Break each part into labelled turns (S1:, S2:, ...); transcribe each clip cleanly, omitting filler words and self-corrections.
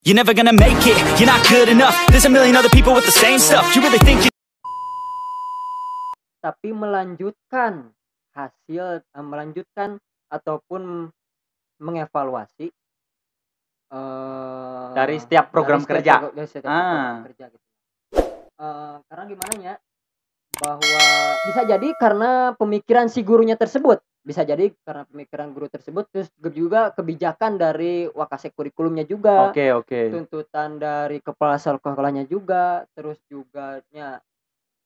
S1: You're never gonna make it, you're not good enough. There's a million other people with the same stuff. You really think you...
S2: Tapi melanjutkan melanjutkan ataupun mengevaluasi
S3: Dari setiap program kerja.
S2: dari setiap program kerja gitu. Karena gimana ya, bahwa bisa jadi karena pemikiran si gurunya tersebut, bisa jadi karena pemikiran guru tersebut, terus juga kebijakan dari wakasek kurikulumnya juga,
S3: Oke.
S2: tuntutan dari kepala sekolahnya juga, terus juga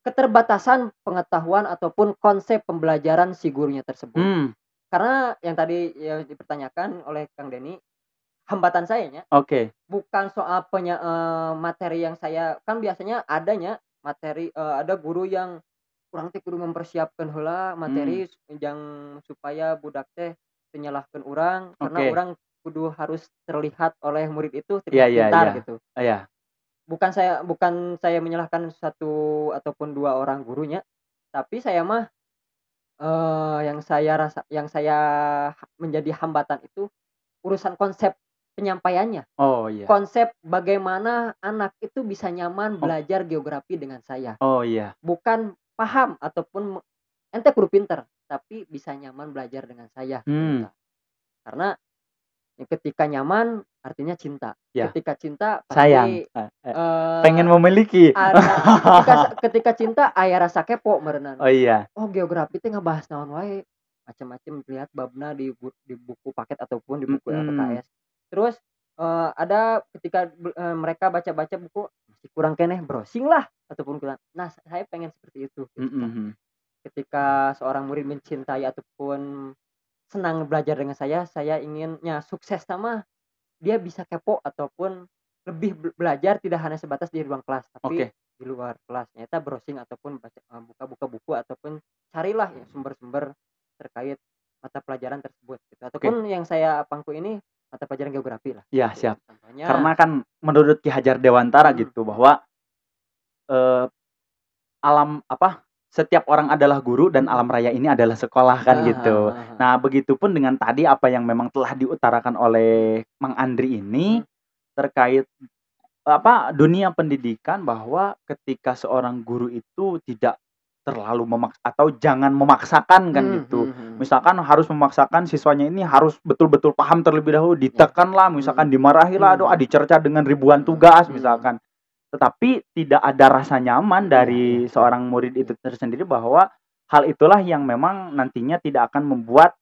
S2: keterbatasan pengetahuan ataupun konsep pembelajaran si gurunya tersebut. Karena yang tadi yang dipertanyakan oleh Kang Denny, hambatan sayanya bukan soal materi yang saya kan biasanya adanya materi, ada guru yang kurang teh kudu mempersiapkan heula materi yang supaya budak teh menyalahkan orang karena orang kudu harus terlihat oleh murid itu terlihat pintar gitu. Bukan saya menyalahkan satu ataupun dua orang gurunya, tapi saya mah yang saya menjadi hambatan itu urusan konsep penyampaiannya. Konsep bagaimana anak itu bisa nyaman belajar geografi dengan saya. Bukan paham ataupun ente kudu pinter, tapi bisa nyaman belajar dengan saya. Karena ketika nyaman artinya cinta. Ketika cinta pasti
S3: sayang, pengen memiliki.
S2: Ketika cinta aya rasa kepo meureunan.
S3: Oh
S2: geografi teh ngebahas naon wae, macam-macam lihat babna di buku paket ataupun di buku LPKS. Terus ada ketika mereka baca-baca buku masih kurang keneh, browsing lah ataupun kurang. Nah, saya pengen seperti itu. Ketika seorang murid mencintai ataupun senang belajar dengan saya inginnya sukses sama dia bisa kepo ataupun lebih belajar tidak hanya sebatas di ruang kelas, tapi di luar kelas. Ternyata browsing ataupun buka-buka buku ataupun carilah ya sumber-sumber terkait mata pelajaran tersebut gitu. Ataupun yang saya pangku ini mata pelajaran geografi lah.
S3: Ya, siap. Contohnya, karena kan menurut Ki Hajar Dewantara gitu bahwa setiap orang adalah guru dan alam raya ini adalah sekolah kan gitu. Nah, begitupun dengan tadi apa yang memang telah diutarakan oleh Mang Andri ini terkait dunia pendidikan, bahwa ketika seorang guru itu tidak terlalu atau jangan memaksakan kan gitu. Misalkan harus memaksakan siswanya ini harus betul-betul paham terlebih dahulu, ditekan lah, misalkan dimarahi lah, dicerca dengan ribuan tugas misalkan. Tetapi tidak ada rasa nyaman dari seorang murid itu tersendiri, bahwa hal itulah yang memang nantinya tidak akan membuat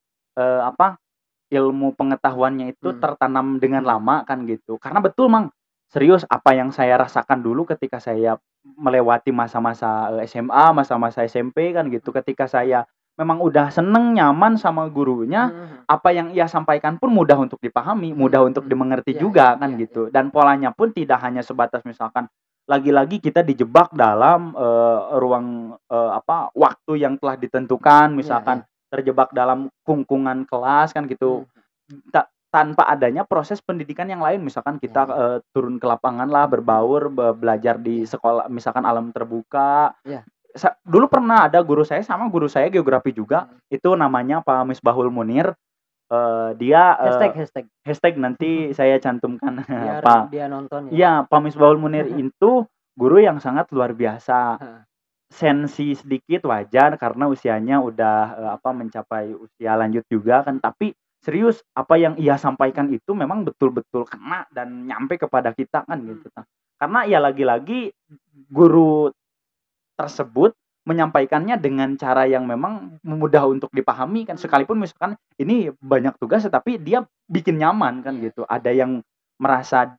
S3: ilmu pengetahuannya itu tertanam dengan lama kan gitu. Karena betul Mang, serius apa yang saya rasakan dulu ketika saya melewati masa-masa SMA, masa-masa SMP kan gitu. Ketika saya memang udah seneng nyaman sama gurunya, apa yang ia sampaikan pun mudah untuk dipahami, mudah untuk dimengerti juga kan gitu. Dan polanya pun tidak hanya sebatas misalkan lagi-lagi kita dijebak dalam ruang waktu yang telah ditentukan, misalkan terjebak dalam kungkungan kelas kan gitu. Tanpa adanya proses pendidikan yang lain, misalkan kita turun ke lapangan lah, berbaur, belajar di sekolah, misalkan alam terbuka. Dulu pernah ada guru saya geografi juga, itu namanya Pak Misbahul Munir. Dia hashtag nanti saya cantumkan
S2: biar dia nonton
S3: ya. Pak Misbahul Munir itu guru yang sangat luar biasa. Sensi sedikit wajar karena usianya udah mencapai usia lanjut juga kan, tapi serius apa yang ia sampaikan itu memang betul-betul kena dan nyampe kepada kita kan gitu. Karena ya lagi-lagi guru tersebut menyampaikannya dengan cara yang memang mudah untuk dipahami kan, sekalipun misalkan ini banyak tugas tetapi dia bikin nyaman kan gitu. Ada yang merasa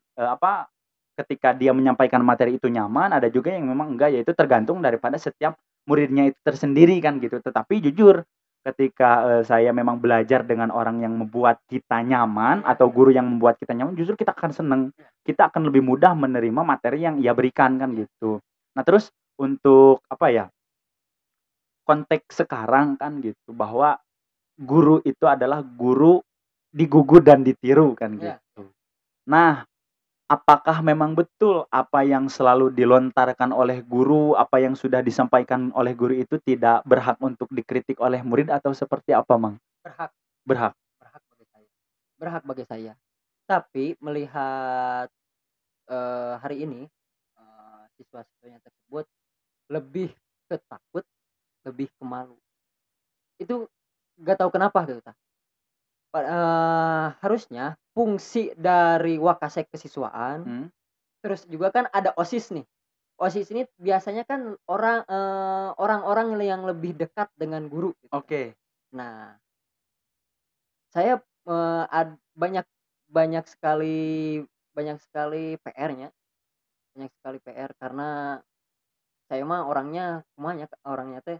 S3: ketika dia menyampaikan materi itu nyaman, ada juga yang memang enggak, yaitu tergantung daripada setiap muridnya itu tersendiri kan gitu. Tetapi jujur ketika saya memang belajar dengan orang yang membuat kita nyaman atau guru yang membuat kita nyaman, justru kita akan seneng, kita akan lebih mudah menerima materi yang ia berikan kan gitu. Nah, terus untuk konteks sekarang kan gitu, bahwa guru itu adalah guru digugu dan ditiru kan gitu. Nah, apakah memang betul apa yang selalu dilontarkan oleh guru, apa yang sudah disampaikan oleh guru itu tidak berhak untuk dikritik oleh murid, atau seperti apa Mang? Berhak
S2: bagi saya. Tapi melihat hari ini siswa-siswanya tersebut lebih ke takut, lebih ke malu. Itu nggak tahu kenapa gitu Tah. Harusnya fungsi dari Wakasek kesiswaan, terus juga kan ada OSIS nih. OSIS ini biasanya kan orang-orang yang lebih dekat dengan guru gitu.
S3: Oke.
S2: Nah, saya banyak banyak sekali PR-nya, banyak sekali PR karena saya mah orangnya teh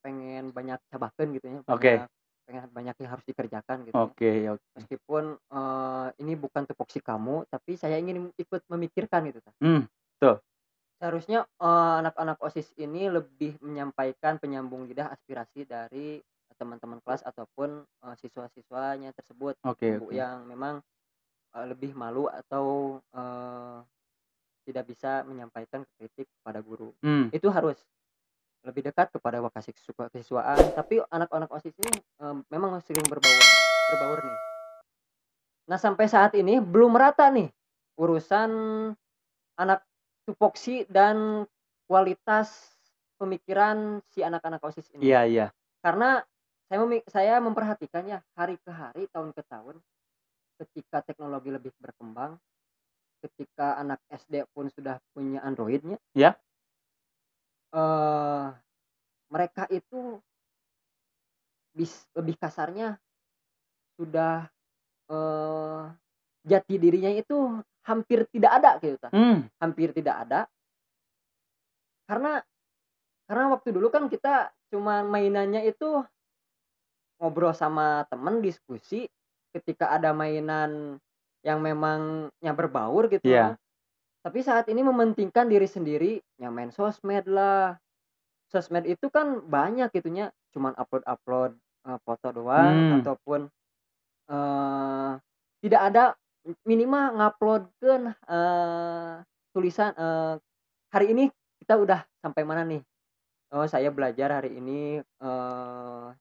S2: pengen banyak cabakan gitu ya,
S3: Oke.
S2: pengen banyak yang harus dikerjakan gitu ya.
S3: Oke.
S2: Meskipun ini bukan tupoksi kamu, tapi saya ingin ikut memikirkan gitu.
S3: Tuh.
S2: Seharusnya anak-anak OSIS ini lebih menyampaikan penyambung lidah aspirasi dari teman-teman kelas ataupun siswa-siswanya tersebut.
S3: Oke.
S2: Yang memang lebih malu atau tidak bisa menyampaikan kritik kepada guru. Itu harus lebih dekat kepada Wakasek kesiswaan, tapi anak-anak OSIS ini memang sering berbaur nih. Nah, sampai saat ini belum merata nih urusan anak tupoksi dan kualitas pemikiran si anak-anak OSIS ini.
S3: Iya.
S2: Karena saya memperhatikan ya hari ke hari, tahun ke tahun, ketika teknologi lebih berkembang, ketika anak SD pun sudah punya Android-nya.
S3: Ya.
S2: Mereka itu lebih kasarnya sudah jati dirinya itu hampir tidak ada gitu Tah. Hampir tidak ada. Karena waktu dulu kan kita cuma mainannya itu ngobrol sama temen, diskusi, ketika ada mainan yang memangnya berbaur gitu.
S3: Iya.
S2: Tapi saat ini mementingkan diri sendiri, main sosmed lah. Sosmed itu kan banyak gitunya, cuman upload foto doang, ataupun tidak ada minimal nguploadkeun tulisan hari ini kita udah sampai mana nih. Oh, saya belajar hari ini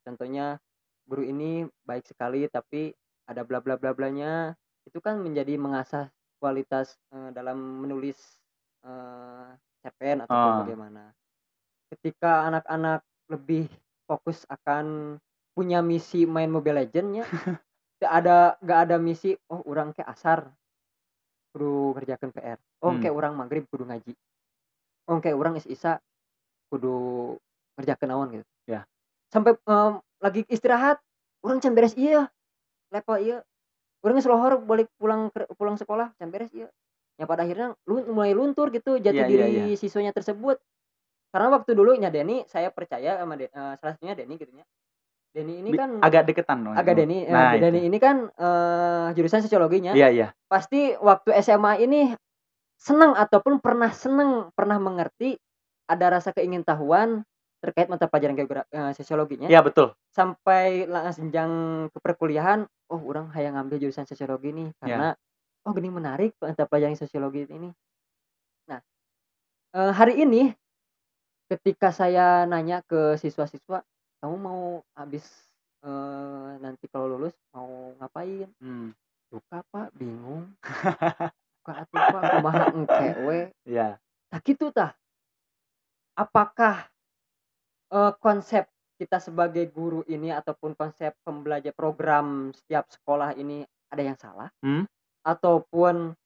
S2: contohnya guru ini baik sekali tapi ada bla bla bla blanya. Itu kan menjadi mengasah kualitas dalam menulis cerpen ataupun bagaimana. Ketika anak-anak lebih fokus akan punya misi main Mobile Legends-nya, gak ada misi urang ke asar kudu ngerjakeun PR. Ke urang magrib kudu ngaji. Ke urang isa kudu ngerjakeun naon gitu.
S3: Ya.
S2: Sampai lagi istirahat, urang can beres ieu, level ieu. Urang geus lohor balik pulang sekolah can beres ieu. Ya pada akhirnya mulai luntur gitu jati diri siswanya tersebut. Karena waktu dulu nya Denny, saya percaya sama salah satunya Denny gitu nya. Denny ini kan
S3: agak deketan
S2: Denny. Denny ini kan jurusan sosiologinya.
S3: Iya.
S2: Pasti waktu SMA ini pernah mengerti ada rasa keingintahuan terkait mata pelajaran sosiologinya.
S3: Iya, betul.
S2: Sampai jenjang ke perkuliahan, urang hayang ngambil jurusan sosiologi nih karena gini menarik mata pelajaran sosiologi ini. Nah, hari ini ketika saya nanya ke siswa-siswa, kamu mau habis nanti kalau lulus mau ngapain? Duka Pak, bingung. Duka atuh Pak, kumaha engke we.
S3: Iya.
S2: Tah kitu tah. Apakah konsep kita sebagai guru ini ataupun konsep pembelajar program setiap sekolah ini ada yang salah? Ataupun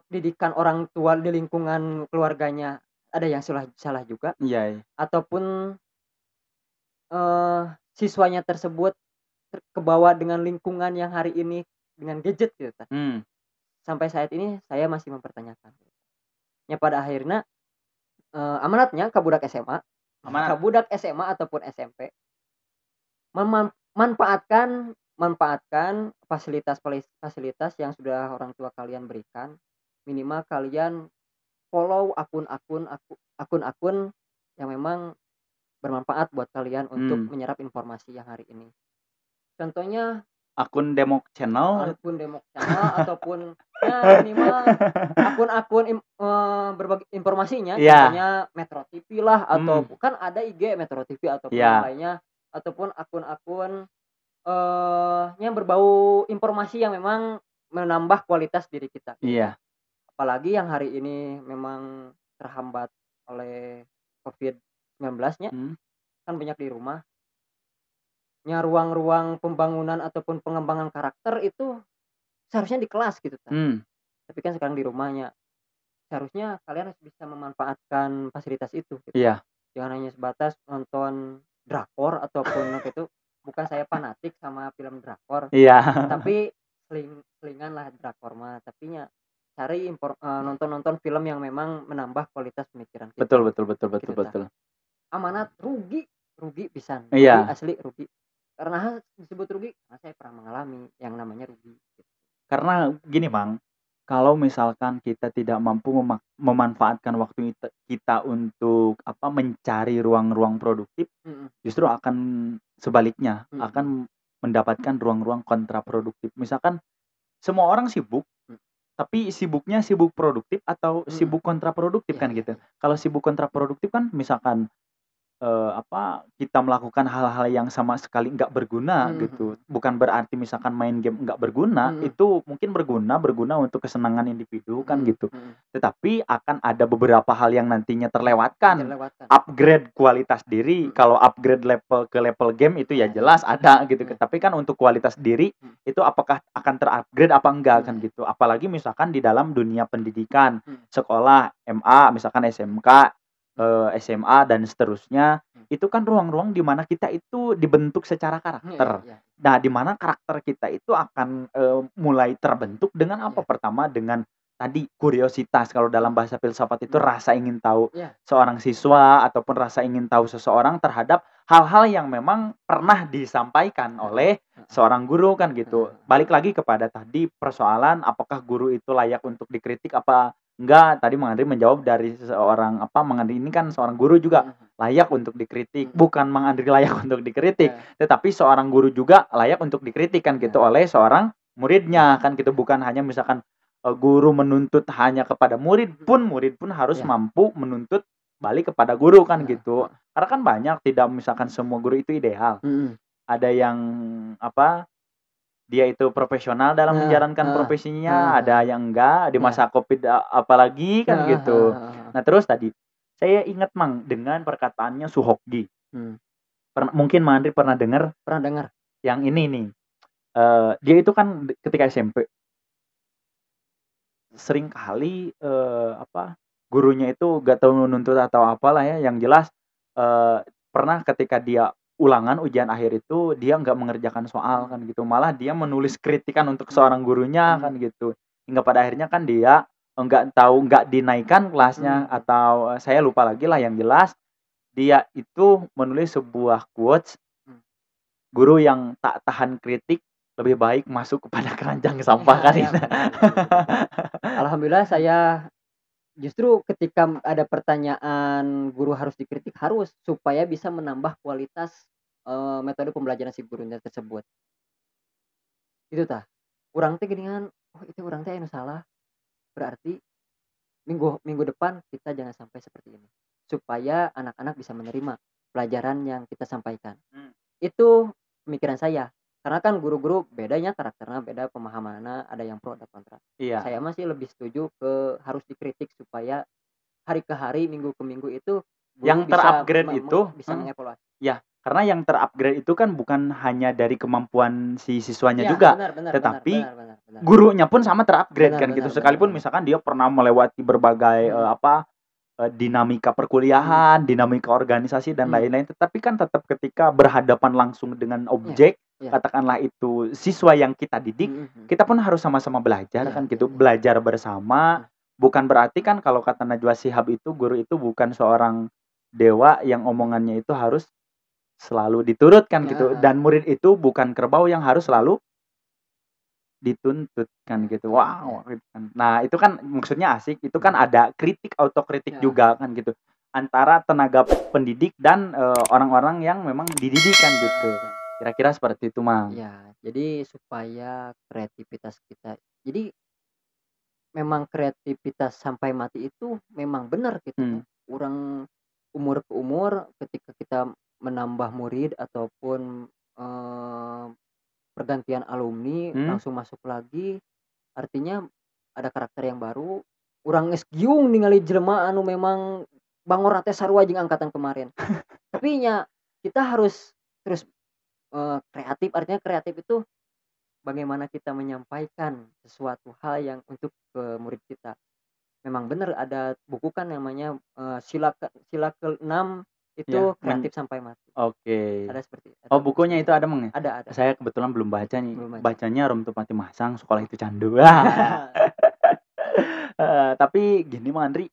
S2: didikan orang tua di lingkungan keluarganya ada yang salah juga?
S3: Iya.
S2: Ataupun siswanya tersebut kebawa dengan lingkungan yang hari ini dengan gadget gitu. Sampai saat ini saya masih mempertanyakan. Ya pada akhirnya amanatnya ke budak SMA, ataupun SMP memanfaatkan fasilitas yang sudah orang tua kalian berikan. Minimal kalian follow akun-akun yang memang bermanfaat buat kalian untuk menyerap informasi yang hari ini. Contohnya
S3: akun Demok Channel
S2: ataupun ya minimal akun-akun berbagi informasinya, contohnya Metro TV lah atau kan ada IG Metro TV ataupun yang lainnya, ataupun akun-akun yang berbau informasi yang memang menambah kualitas diri kita gitu.
S3: Iya.
S2: Apalagi yang hari ini memang terhambat oleh COVID-19-nya, kan banyak di rumah. Ruang-ruang pembangunan ataupun pengembangan karakter itu seharusnya di kelas gitu kan. Tapi kan sekarang di rumahnya. Seharusnya kalian harus bisa memanfaatkan fasilitas itu gitu.
S3: Iya.
S2: Jangan hanya sebatas nonton drakor ataupun itu. Bukan saya fanatik sama film drakor.
S3: Iya.
S2: Tapi selingan lah drakor mah. Tapi cari nonton-nonton film yang memang menambah kualitas pemikiran kita.
S3: Betul.
S2: Amanat rugi pisan.
S3: Iya.
S2: Rugi asli rugi. Karena disebut rugi karena saya pernah mengalami yang namanya rugi.
S3: Karena gini, Mang, kalau misalkan kita tidak mampu memanfaatkan waktu kita untuk mencari ruang-ruang produktif, justru akan sebaliknya, akan mendapatkan ruang-ruang kontraproduktif. Misalkan semua orang sibuk, tapi sibuknya sibuk produktif atau sibuk kontraproduktif kan gitu. Kalau sibuk kontraproduktif kan misalkan kita melakukan hal-hal yang sama sekali nggak berguna gitu. Bukan berarti misalkan main game nggak berguna, itu mungkin berguna untuk kesenangan individu kan gitu. Tetapi akan ada beberapa hal yang nantinya terlewatkan. Upgrade kualitas diri, kalau upgrade level ke level game itu ya jelas ada gitu. Tapi kan untuk kualitas diri itu apakah akan terupgrade apa enggak kan gitu. Apalagi misalkan di dalam dunia pendidikan, sekolah, MA, misalkan SMK, SMA dan seterusnya, itu kan ruang-ruang di mana kita itu dibentuk secara karakter. Nah, di mana karakter kita itu akan mulai terbentuk dengan apa? Pertama dengan tadi kuriositas, kalau dalam bahasa filsafat itu rasa ingin tahu seorang siswa ataupun rasa ingin tahu seseorang terhadap hal-hal yang memang pernah disampaikan oleh seorang guru kan gitu. Balik lagi kepada tadi persoalan apakah guru itu layak untuk dikritik apa enggak. Tadi Mang Andri menjawab dari seorang Mang Andri ini kan seorang guru juga layak untuk dikritik. Bukan Mang Andri layak untuk dikritik, tetapi seorang guru juga layak untuk dikritik kan gitu oleh seorang muridnya kan gitu. Bukan hanya misalkan guru menuntut hanya kepada murid pun harus mampu menuntut balik kepada guru kan gitu. Karena kan banyak, tidak misalkan semua guru itu ideal. Ada yang dia itu profesional dalam menjalankan profesinya, ada yang enggak, di masa Covid apalagi kan gitu. Nah, terus tadi saya ingat Mang dengan perkataannya Suhokgi. Mungkin Mang Andri pernah dengar yang ini nih. Dia itu kan ketika SMP sering kali gurunya itu gak tahu menuntut atau apalah ya, yang jelas pernah ketika dia ulangan ujian akhir itu dia nggak mengerjakan soal kan gitu, malah dia menulis kritikan untuk seorang gurunya kan gitu, hingga pada akhirnya kan dia nggak dinaikkan kelasnya atau saya lupa lagi lah, yang jelas dia itu menulis sebuah quotes, guru yang tak tahan kritik lebih baik masuk kepada keranjang sampah kan gitu.
S2: Alhamdulillah saya justru ketika ada pertanyaan guru harus dikritik harus supaya bisa menambah kualitas metode pembelajaran si gurunya tersebut. Itu tah. Urang teh geuningan, oh itu urang teh anu salah. Berarti minggu depan kita jangan sampai seperti ini. Supaya anak-anak bisa menerima pelajaran yang kita sampaikan. Itu pemikiran saya. Karena kan guru-guru bedanya karakternya, beda pemahamannya, ada yang pro ada kontra.
S3: Iya.
S2: Saya masih lebih setuju ke harus dikritik supaya hari ke hari, minggu ke minggu itu
S3: yang terupgrade itu
S2: bisa mengevaluasi.
S3: Ya, karena yang terupgrade itu kan bukan hanya dari kemampuan si siswanya juga, tetapi gurunya pun sama terupgrade kan gitu. Sekalipun misalkan dia pernah melewati berbagai dinamika perkuliahan, dinamika organisasi dan lain-lain, tetapi kan tetap ketika berhadapan langsung dengan objek, katakanlah itu siswa yang kita didik, kita pun harus sama-sama belajar kan gitu, belajar bersama. Bukan berarti kan kalau kata Najwa Shihab itu guru itu bukan seorang dewa yang omongannya itu harus selalu diturutkan gitu, dan murid itu bukan kerbau yang harus selalu dituntut kan gitu. Wow, gitu kan. Nah, itu kan maksudnya asik, itu kan ada kritik, autokritik juga kan gitu, antara tenaga pendidik dan orang-orang yang memang dididik kan gitu. Kira-kira seperti itu, Mang.
S2: Ya, jadi supaya kreativitas kita, jadi memang kreativitas sampai mati itu memang benar gitu. Orang umur ke umur ketika kita menambah murid ataupun pergantian alumni langsung masuk lagi, artinya ada karakter yang baru, urang geus giung ningali jelema anu memang bangor teh sarua jeung angkatan kemarin. Tapi nya kita harus terus kreatif, artinya kreatif itu bagaimana kita menyampaikan sesuatu hal yang untuk ke murid kita. Memang benar ada buku kan namanya sila ke-6 itu
S3: Ya,
S2: kreatif sampai mati.
S3: Oke.
S2: Ada seperti
S3: Oh, bukunya itu ada Mang ya?
S2: Ada.
S3: Saya kebetulan belum baca nih.
S2: Belum baca.
S3: Bacanya Rum Tupati Masang, Sekolah Itu Candu. Tapi gini Mang Andri,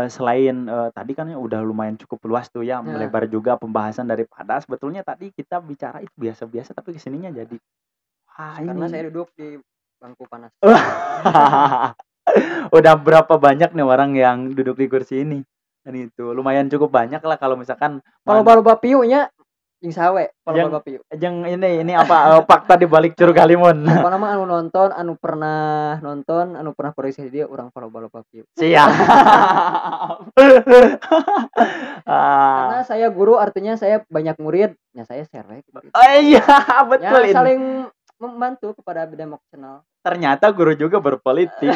S3: selain tadi kan udah lumayan cukup luas tuh ya, melebar juga pembahasan daripada sebetulnya tadi kita bicara itu biasa-biasa tapi kesininya jadi
S2: karena saya duduk di bangku panas.
S3: Udah berapa banyak nih orang yang duduk di kursi ini? Dan itu lumayan cukup banyak lah kalau misalkan
S2: Loba piunya jeung sawe, loba piu.
S3: Jeung ini apa fakta di balik Curug Halimun.
S2: Apa nama anu nonton, anu pernah nonton, anu pernah produksi dia urang loba piu.
S3: Siap.
S2: Karena saya guru artinya saya banyak murid, ya saya share gitu.
S3: Oh iya, betul
S2: ya,
S3: ini.
S2: saling membantu kepada Demok Channel.
S3: Ternyata guru juga berpolitik.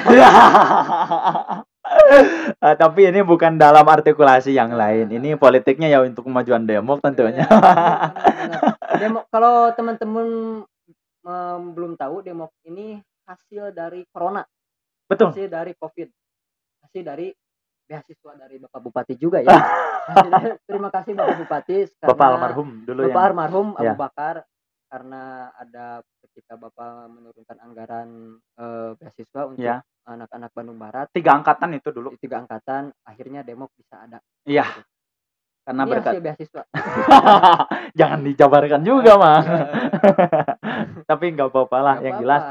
S3: Tapi ini bukan dalam artikulasi yang lain. Ini politiknya ya untuk kemajuan Demok tentunya.
S2: Demok, kalau teman-teman belum tahu, Demok ini hasil dari corona.
S3: Betul.
S2: Hasil dari COVID. Hasil dari beasiswa dari Bapak Bupati juga ya. Terima kasih Bapak Bupati karena
S3: Bapak almarhum dulu
S2: Bapak almarhum Abu
S3: ya.
S2: Bakar, karena ada ketika Bapak menurunkan anggaran beasiswa untuk
S3: ya.
S2: anak-anak Bandung Barat.
S3: 3 angkatan itu dulu.
S2: 3 angkatan, akhirnya Demok bisa ada.
S3: Iya. Karena
S2: ini
S3: berkat
S2: hasil beasiswa.
S3: Jangan dijabarkan juga, Mang. Tapi nggak apa-apa lah, yang jelas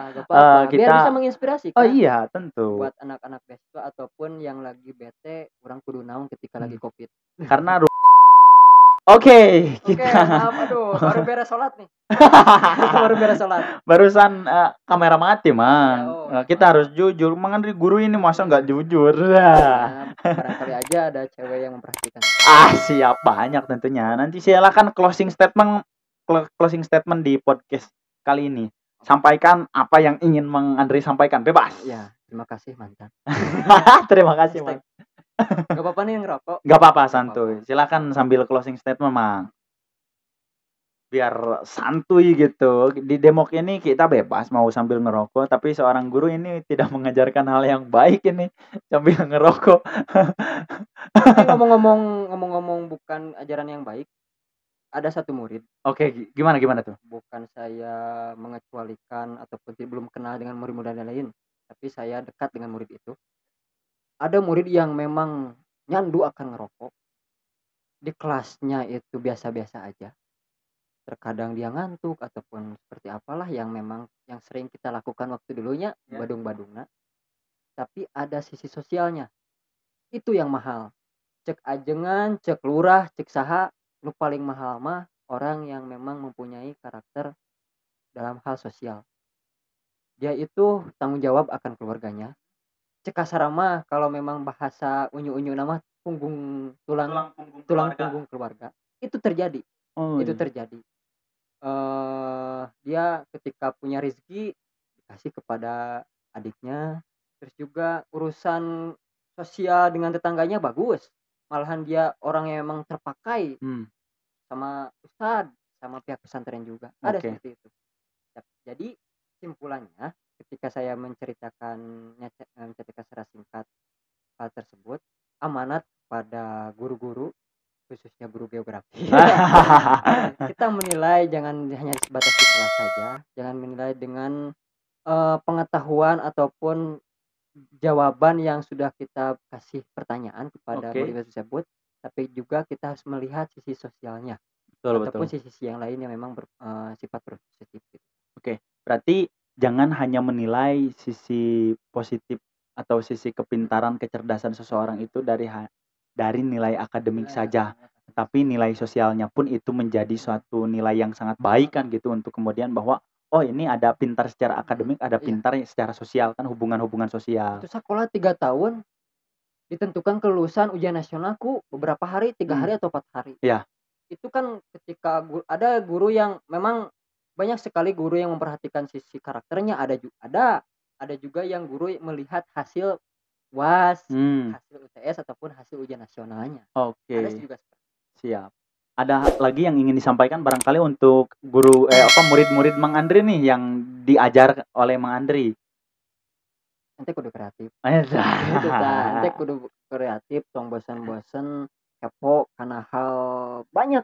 S3: kita
S2: biar bisa menginspirasi kan.
S3: Oh iya, tentu.
S2: Buat anak-anak beasiswa ataupun yang lagi bete, kurang kudu naon ketika lagi Covid.
S3: Karena Oke,
S2: maaf, aduh, baru beres sholat nih.
S3: Barusan kamera mati, Mang. Kita harus jujur. Mang Andri guru ini masa nggak jujur?
S2: Barangkali aja ada cewek yang memperhatikan.
S3: Siap, banyak tentunya. Nanti silakan closing statement di podcast kali ini. Sampaikan apa yang ingin Mang Andri sampaikan, bebas.
S2: Ya, terima kasih mantan.
S3: Terima kasih, Mang.
S2: Gak apa-apa nih yang ngerokok.
S3: Gak apa-apa, santuy. Silakan sambil closing statement, Mang. Biar santuy gitu. Di Demok ini kita bebas mau sambil ngerokok, tapi seorang guru ini tidak mengajarkan hal yang baik ini sambil ngerokok.
S2: Tapi ngomong-ngomong bukan ajaran yang baik. Ada satu murid.
S3: Oke, gimana tuh?
S2: Bukan saya mengecualikan ataupun belum kenal dengan murid-murid lain, tapi saya dekat dengan murid itu. Ada murid yang memang nyandu akan ngerokok. Di kelasnya itu biasa-biasa aja. Terkadang dia ngantuk ataupun seperti apalah yang memang yang sering kita lakukan waktu dulunya, badung-badungna. Tapi ada sisi sosialnya. Itu yang mahal. Cek ajengan, cek lurah, cek saha, nu paling mahal mah orang yang memang mempunyai karakter dalam hal sosial. Dia itu tanggung jawab akan keluarganya. Cek kasarama kalau memang bahasa unyu-unyu nama tulang punggung keluarga. Itu terjadi. Itu terjadi. Dia ketika punya rezeki dikasih kepada adiknya, terus juga urusan sosial dengan tetangganya bagus. Malahan dia orang yang memang terpakai sama ustadz, sama pihak pesantren juga. Ada seperti itu. Jadi simpulannya ketika saya menceritakan secara singkat hal tersebut, amanat pada guru-guru khususnya guru geografi. Kita menilai jangan hanya sebatas di kelas saja, jangan menilai dengan pengetahuan ataupun jawaban yang sudah kita kasih pertanyaan kepada murid tersebut, tapi juga kita harus melihat sisi sosialnya. Ataupun sisi yang lain yang memang bersifat positif.
S3: Oke, berarti jangan hanya menilai sisi positif atau sisi kepintaran, kecerdasan seseorang itu dari nilai akademik saja, tapi nilai sosialnya pun itu menjadi suatu nilai yang sangat baik kan gitu, untuk kemudian bahwa oh ini ada pintar secara akademik, ada pintar secara sosial, kan hubungan-hubungan sosial.
S2: Itu sekolah 3 tahun ditentukan kelulusan ujian nasionalku beberapa hari, 3 hari atau 4 hari.
S3: Iya.
S2: Itu kan ketika ada guru yang memang banyak sekali guru yang memperhatikan sisi karakternya, ada ada juga yang guru melihat hasil UAS, hasil UTS ataupun hasil ujian nasionalnya. Ada
S3: Oke.
S2: juga seperti
S3: Siap. Ada lagi yang ingin disampaikan barangkali untuk guru murid-murid Mang Andri nih yang diajar oleh Mang Andri?
S2: ente kudu kreatif.
S3: Eta.
S2: Itu tah, ente kudu kreatif, tong bosan-bosan kepo karena banyak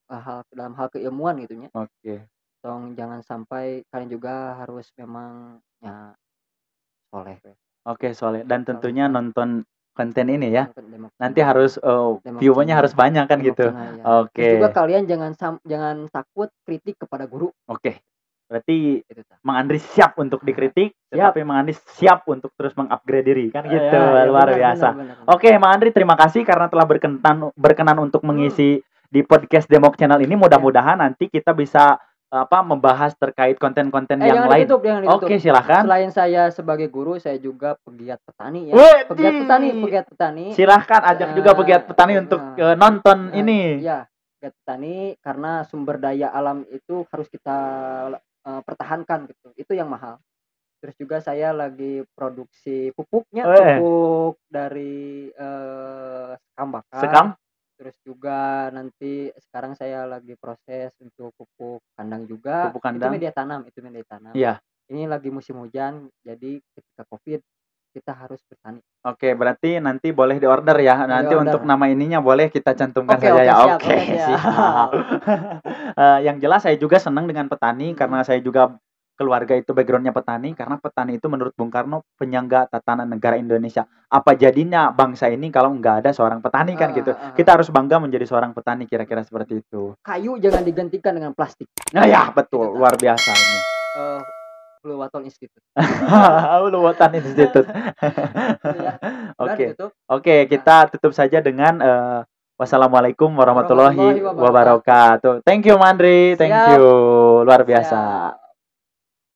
S2: hal dalam hal keilmuan gitunya.
S3: Oke.
S2: Tong jangan sampai kalian juga harus memang ya soleh.
S3: Oke, soleh dan tentunya
S2: Soleh.
S3: nonton konten ini ya.
S2: Nonton Demok
S3: Nanti
S2: Channel.
S3: harus
S2: Demok
S3: view-nya
S2: Channel.
S3: harus banyak kan
S2: Demok
S3: gitu.
S2: Channel, ya.
S3: Oke.
S2: Terus juga kalian jangan takut kritik kepada guru.
S3: Oke. Berarti
S2: Itu tah.
S3: Mang Andri siap untuk dikritik, tetapi Mang Andri siap untuk terus mengupgrade diri kan gitu.
S2: Ya,
S3: Luar
S2: benar,
S3: biasa.
S2: benar.
S3: Oke, Mang Andri terima kasih karena telah berkenan untuk mengisi di podcast Demok Channel ini. Mudah-mudahan nanti kita bisa membahas terkait konten-konten yang lain.
S2: Jangan ditutup.
S3: Oke, silakan.
S2: Selain saya sebagai guru, saya juga pegiat petani ya. Pegiat petani.
S3: Silahkan ajak juga pegiat petani untuk nonton ini.
S2: Ya, pegiat petani karena sumber daya alam itu harus kita pertahankan gitu. Itu yang mahal. Terus juga saya lagi produksi pupuk dari sekam bakar.
S3: Sekam.
S2: Terus juga nanti sekarang saya lagi proses untuk pupuk kandang juga.
S3: Pupuk kandang.
S2: Itu media tanam.
S3: Iya.
S2: Ini lagi musim hujan, jadi ketika COVID kita harus bertani. Oke,
S3: berarti nanti boleh diorder ya. Nanti untuk nama ininya boleh kita cantumkan saja ya.
S2: Oke, siap.
S3: Yang jelas saya juga senang dengan petani karena saya juga keluarga itu backgroundnya petani, karena petani itu menurut Bung Karno penyangga tatanan negara Indonesia. Apa jadinya bangsa ini kalau nggak ada seorang petani kan gitu. Kita harus bangga menjadi seorang petani, kira-kira seperti itu.
S2: Kayu jangan digantikan dengan plastik.
S3: Nah ya betul, luar biasa ini.
S2: Blue Water Institute.
S3: Blue Water Institute. Oke, kita tutup saja dengan wassalamualaikum warahmatullahi wabarakatuh. Thank you Mandri, thank you, luar biasa.